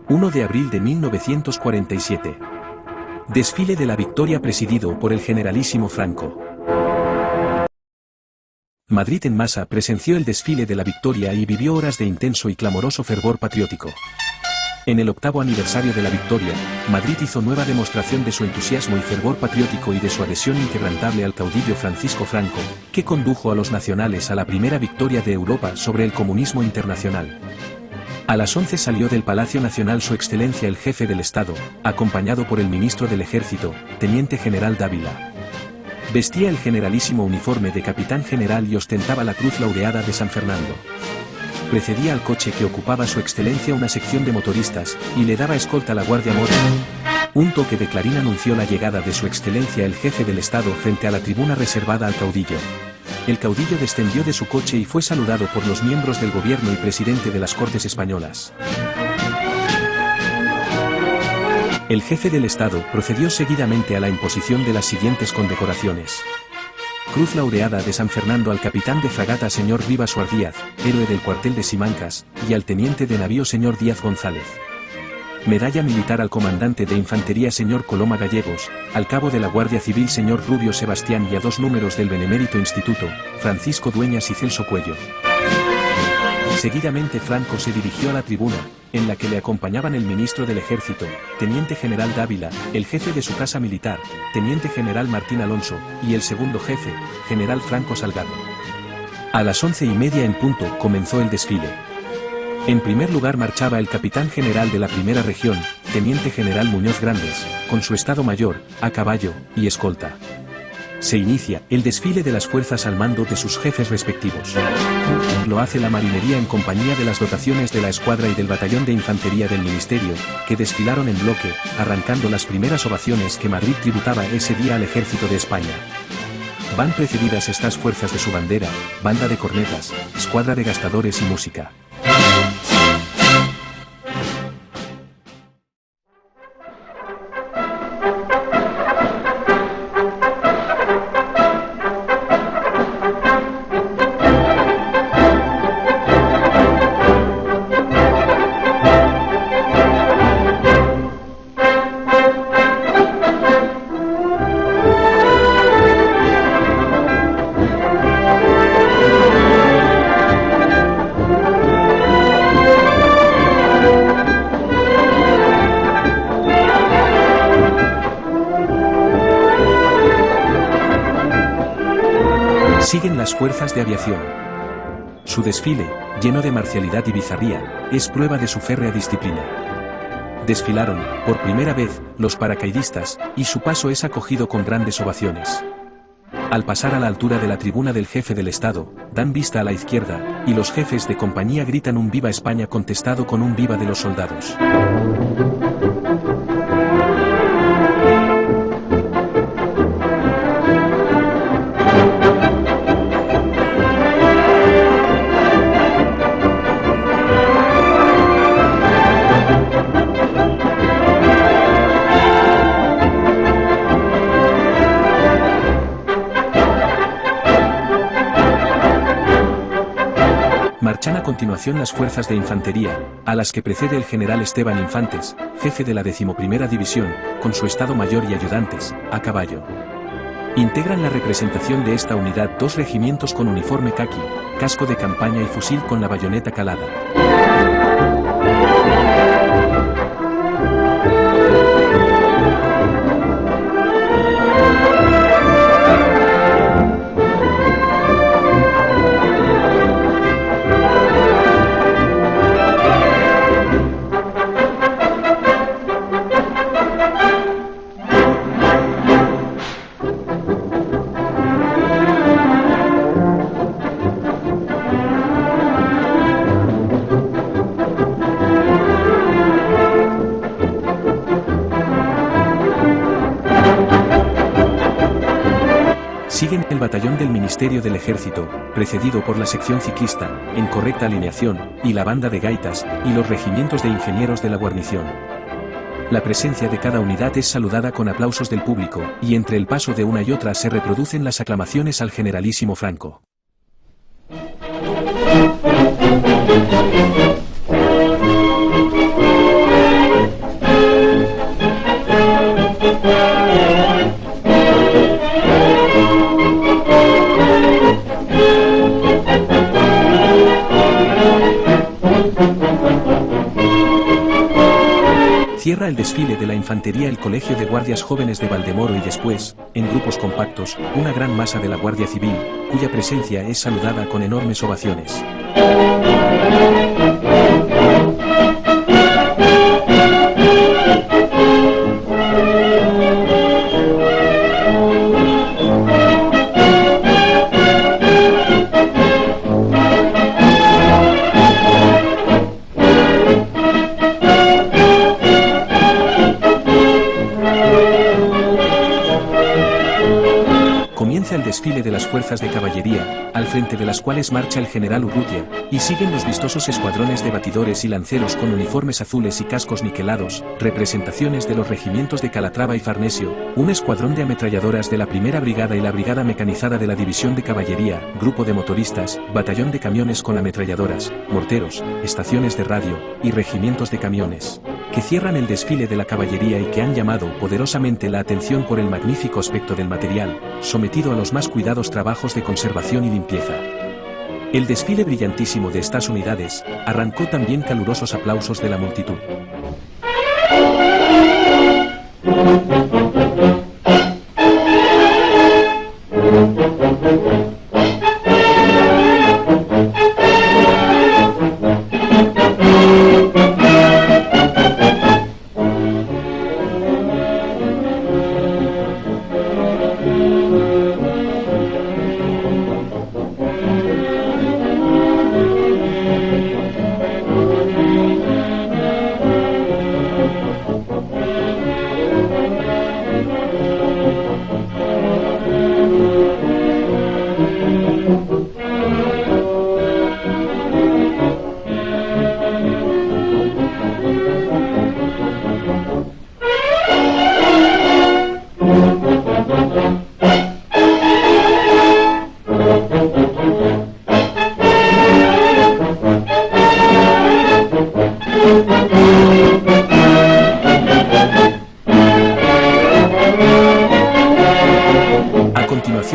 1 de abril de 1947. Desfile de la Victoria presidido por el generalísimo Franco. Madrid en masa presenció el desfile de la Victoria y vivió horas de intenso y clamoroso fervor patriótico. En el 8º aniversario de la Victoria, Madrid hizo nueva demostración de su entusiasmo y fervor patriótico y de su adhesión inquebrantable al caudillo Francisco Franco, que condujo a los nacionales a la primera victoria de Europa sobre el comunismo internacional. A las 11 salió del Palacio Nacional Su Excelencia el Jefe del Estado, acompañado por el Ministro del Ejército, Teniente General Dávila. Vestía el generalísimo uniforme de capitán general y ostentaba la Cruz Laureada de San Fernando. Precedía al coche que ocupaba Su Excelencia una sección de motoristas, y le daba escolta la Guardia Mora. Un toque de clarín anunció la llegada de Su Excelencia el Jefe del Estado frente a la tribuna reservada al caudillo. El caudillo descendió de su coche y fue saludado por los miembros del gobierno y presidente de las Cortes Españolas. El Jefe del Estado procedió seguidamente a la imposición de las siguientes condecoraciones. Cruz Laureada de San Fernando al capitán de fragata señor Rivas Suárez Díaz, héroe del cuartel de Simancas, y al teniente de navío señor Díaz González. Medalla militar al comandante de infantería señor Coloma Gallegos, al cabo de la Guardia Civil señor Rubio Sebastián y a 2 números del Benemérito Instituto, Francisco Dueñas y Celso Cuello. Seguidamente Franco se dirigió a la tribuna, en la que le acompañaban el ministro del Ejército, Teniente General Dávila, el jefe de su casa militar, Teniente General Martín Alonso, y el segundo jefe, General Franco Salgado. A las 11:30 en punto comenzó el desfile. En primer lugar marchaba el capitán general de la Primera Región, Teniente General Muñoz Grandes, con su Estado Mayor, a caballo, y escolta. Se inicia el desfile de las fuerzas al mando de sus jefes respectivos. Lo hace la marinería en compañía de las dotaciones de la escuadra y del batallón de infantería del Ministerio, que desfilaron en bloque, arrancando las primeras ovaciones que Madrid tributaba ese día al Ejército de España. Van precedidas estas fuerzas de su bandera, banda de cornetas, escuadra de gastadores y música. Siguen las fuerzas de aviación. Su desfile, lleno de marcialidad y bizarría, es prueba de su férrea disciplina. Desfilaron, por primera vez, los paracaidistas, y su paso es acogido con grandes ovaciones. Al pasar a la altura de la tribuna del Jefe del Estado, dan vista a la izquierda, y los jefes de compañía gritan un Viva España contestado con un Viva de los soldados. Marchan a continuación las fuerzas de infantería, a las que precede el general Esteban Infantes, jefe de la 11ª División, con su Estado Mayor y ayudantes, a caballo. Integran la representación de esta unidad 2 regimientos con uniforme caqui, casco de campaña y fusil con la bayoneta calada. Siguen el batallón del Ministerio del Ejército, precedido por la sección ciclista, en correcta alineación, y la banda de gaitas, y los regimientos de ingenieros de la guarnición. La presencia de cada unidad es saludada con aplausos del público, y entre el paso de una y otra se reproducen las aclamaciones al generalísimo Franco. Cierra el desfile de la infantería el Colegio de Guardias Jóvenes de Valdemoro y después, en grupos compactos, una gran masa de la Guardia Civil, cuya presencia es saludada con enormes ovaciones. Comienza el desfile de las fuerzas de caballería, al frente de las cuales marcha el general Urrutia, y siguen los vistosos escuadrones de batidores y lanceros con uniformes azules y cascos niquelados, representaciones de los regimientos de Calatrava y Farnesio, un escuadrón de ametralladoras de la primera brigada y la brigada mecanizada de la división de caballería, grupo de motoristas, batallón de camiones con ametralladoras, morteros, estaciones de radio, y regimientos de camiones, que cierran el desfile de la caballería y que han llamado poderosamente la atención por el magnífico aspecto del material, sometido a los más cuidados trabajos de conservación y limpieza. El desfile brillantísimo de estas unidades arrancó también calurosos aplausos de la multitud.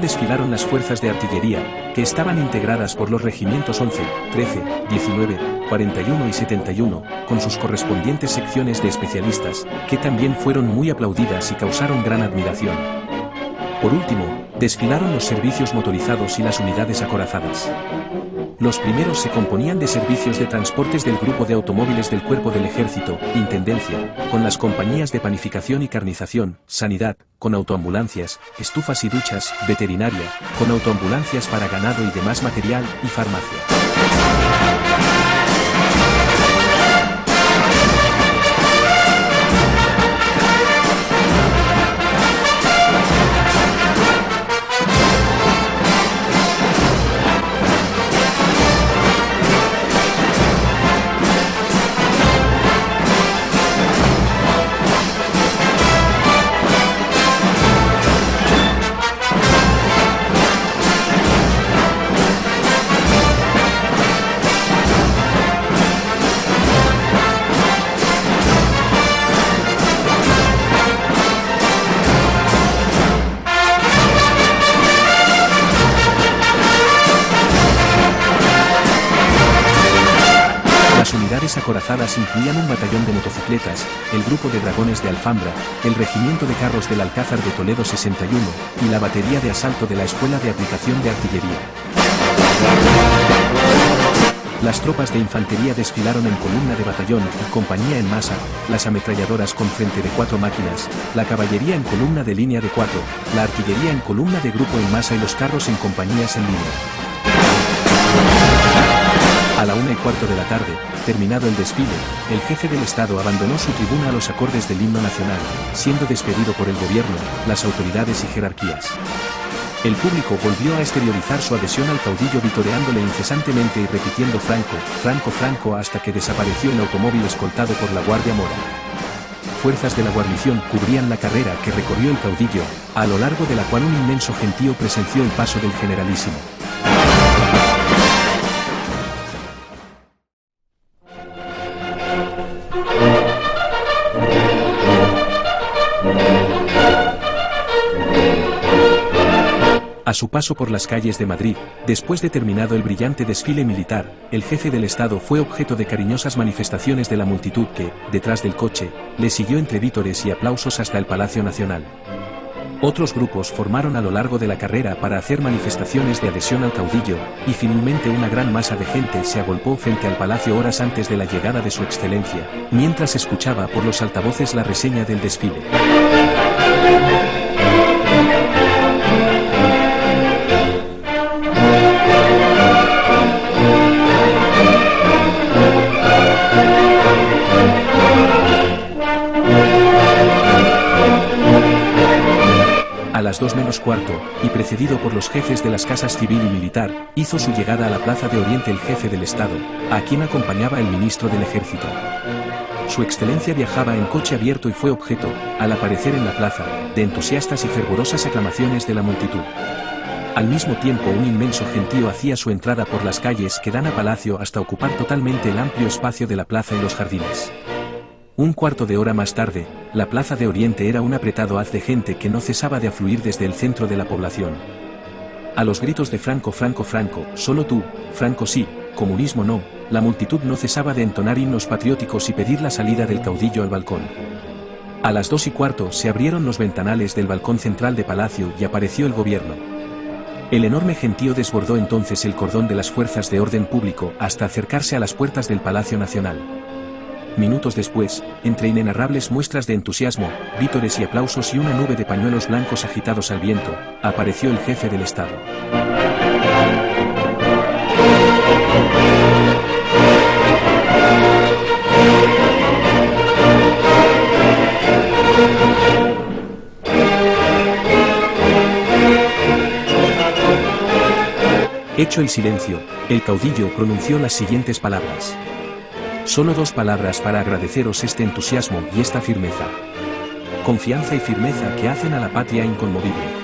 Desfilaron las fuerzas de artillería, que estaban integradas por los regimientos 11, 13, 19, 41 y 71, con sus correspondientes secciones de especialistas, que también fueron muy aplaudidas y causaron gran admiración. Por último, desfilaron los servicios motorizados y las unidades acorazadas. Los primeros se componían de servicios de transportes del grupo de automóviles del Cuerpo del Ejército, Intendencia, con las compañías de panificación y carnización, Sanidad, con autoambulancias, estufas y duchas, Veterinaria, con autoambulancias para ganado y demás material, y farmacia. Las unidades acorazadas incluían un batallón de motocicletas, el grupo de dragones de Alfambra, el regimiento de carros del Alcázar de Toledo 61, y la batería de asalto de la Escuela de Aplicación de Artillería. Las tropas de infantería desfilaron en columna de batallón y compañía en masa, las ametralladoras con frente de 4 máquinas, la caballería en columna de línea de 4, la artillería en columna de grupo en masa y los carros en compañías en línea. A la 1:15 de la tarde, terminado el desfile, el jefe del Estado abandonó su tribuna a los acordes del himno nacional, siendo despedido por el gobierno, las autoridades y jerarquías. El público volvió a exteriorizar su adhesión al caudillo vitoreándole incesantemente y repitiendo Franco, Franco, Franco hasta que desapareció el automóvil escoltado por la Guardia Mora. Fuerzas de la guarnición cubrían la carrera que recorrió el caudillo, a lo largo de la cual un inmenso gentío presenció el paso del generalísimo. A su paso por las calles de Madrid, después de terminado el brillante desfile militar, el jefe del Estado fue objeto de cariñosas manifestaciones de la multitud que, detrás del coche, le siguió entre vítores y aplausos hasta el Palacio Nacional. Otros grupos formaron a lo largo de la carrera para hacer manifestaciones de adhesión al caudillo, y finalmente una gran masa de gente se agolpó frente al palacio horas antes de la llegada de su excelencia, mientras escuchaba por los altavoces la reseña del desfile. A las 2 menos cuarto, y precedido por los jefes de las casas civil y militar, hizo su llegada a la Plaza de Oriente el jefe del Estado, a quien acompañaba el ministro del Ejército. Su excelencia viajaba en coche abierto y fue objeto, al aparecer en la plaza, de entusiastas y fervorosas aclamaciones de la multitud. Al mismo tiempo un inmenso gentío hacía su entrada por las calles que dan a Palacio hasta ocupar totalmente el amplio espacio de la plaza y los jardines. Un cuarto de hora más tarde, la Plaza de Oriente era un apretado haz de gente que no cesaba de afluir desde el centro de la población. A los gritos de Franco, Franco, Franco, solo tú, Franco sí, comunismo no, la multitud no cesaba de entonar himnos patrióticos y pedir la salida del caudillo al balcón. A las 2:15 se abrieron los ventanales del balcón central de Palacio y apareció el gobierno. El enorme gentío desbordó entonces el cordón de las fuerzas de orden público hasta acercarse a las puertas del Palacio Nacional. Minutos después, entre inenarrables muestras de entusiasmo, vítores y aplausos y una nube de pañuelos blancos agitados al viento, apareció el jefe del Estado. Hecho el silencio, el caudillo pronunció las siguientes palabras. Solo 2 palabras para agradeceros este entusiasmo y esta firmeza. Confianza y firmeza que hacen a la patria inconmovible.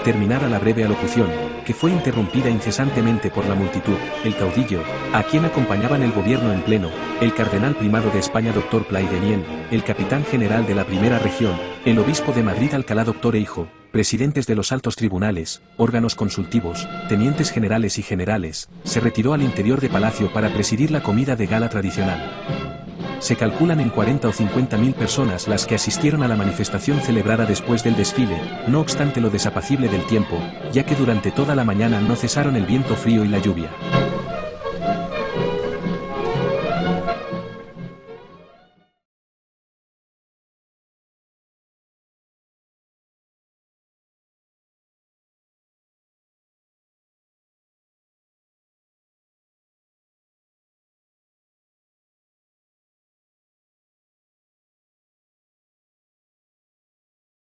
Terminada la breve alocución, que fue interrumpida incesantemente por la multitud, el caudillo, a quien acompañaban el gobierno en pleno, el cardenal primado de España Dr. Playdenien, el capitán general de la Primera Región, el obispo de Madrid Alcalá Dr. Hijo, presidentes de los altos tribunales, órganos consultivos, tenientes generales y generales, se retiró al interior de Palacio para presidir la comida de gala tradicional. Se calculan en 40 o 50.000 personas las que asistieron a la manifestación celebrada después del desfile, no obstante lo desapacible del tiempo, ya que durante toda la mañana no cesaron el viento frío y la lluvia.